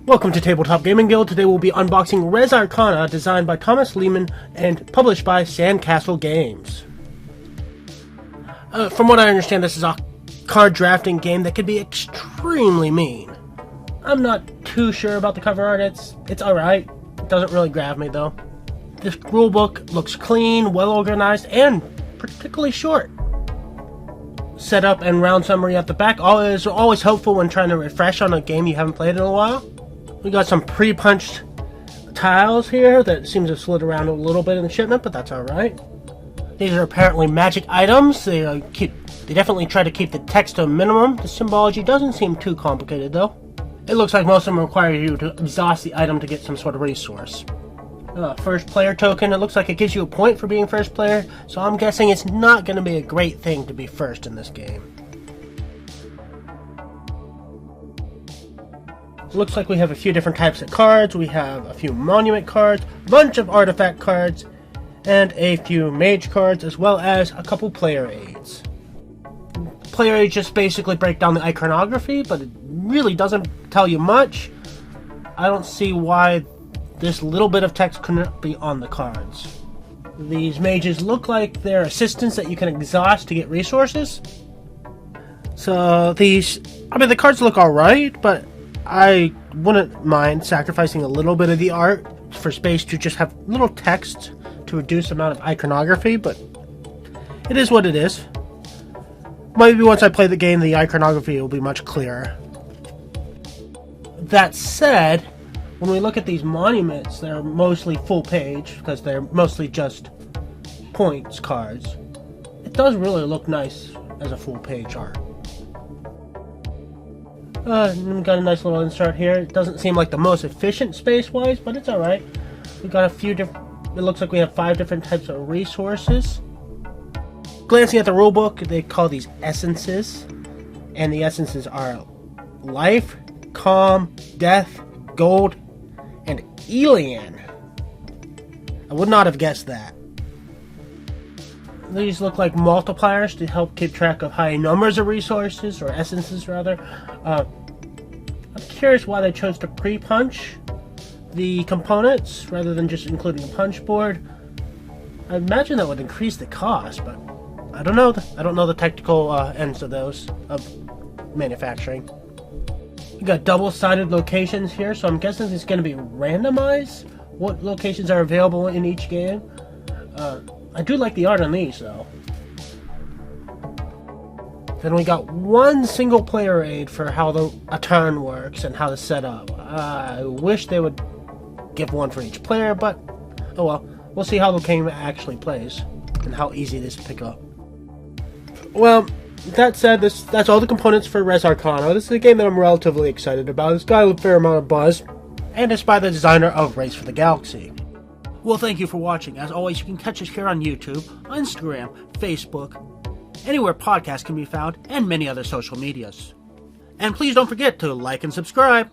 Welcome to Tabletop Gaming Guild. Today we'll be unboxing Res Arcana, designed by Thomas Lehman and published by Sandcastle Games. From what I understand, this is a card drafting game that can be extremely mean. I'm not too sure about the cover art. It's alright. It doesn't really grab me though. This rulebook looks clean, well organized, and particularly short. Setup and round summary at the back is always helpful when trying to refresh on a game you haven't played in a while. We got some pre-punched tiles here that seems to have slid around a little bit in the shipment, but that's alright. These are apparently magic items. They definitely try to keep the text to a minimum. The symbology doesn't seem too complicated though. It looks like most of them require you to exhaust the item to get some sort of resource. First player token, it looks like it gives you a point for being first player, so I'm guessing it's not going to be a great thing to be first in this game. Looks like we have a few different types of cards. We have a few monument cards, a bunch of artifact cards, and a few mage cards, as well as a couple player aids. Player aids just basically break down the iconography, but it really doesn't tell you much. I don't see why this little bit of text couldn't be on the cards. These mages look like they're assistants that you can exhaust to get resources. So the cards look alright, but I wouldn't mind sacrificing a little bit of the art for space to just have little text to reduce the amount of iconography, but it is what it is. Maybe once I play the game, the iconography will be much clearer. That said, when we look at these monuments, they're mostly full page because they're mostly just points cards. It does really look nice as a full page art. We got a nice little insert here. It doesn't seem like the most efficient space-wise, but it's alright. We got a few different. It looks like we have 5 different types of resources. Glancing at the rulebook, they call these essences, and the essences are life, calm, death, gold, and alien. I would not have guessed that. These look like multipliers to help keep track of high numbers of resources, or essences rather. I'm curious why they chose to pre-punch the components rather than just including a punch board. I imagine that would increase the cost, but I don't know. I don't know the technical ends of those, of manufacturing. We got double-sided locations here, so I'm guessing it's going to be randomized what locations are available in each game. I do like the art on these, though. Then we got one single player aid for how a turn works and how to set up. I wish they would give one for each player, but oh well. We'll see how the game actually plays and how easy it is to pick up. Well, that said, that's all the components for Res Arcana. This is a game that I'm relatively excited about. It's got a fair amount of buzz, and it's by the designer of Race for the Galaxy. Well, thank you for watching. As always, you can catch us here on YouTube, Instagram, Facebook, anywhere podcasts can be found, and many other social medias. And please don't forget to like and subscribe.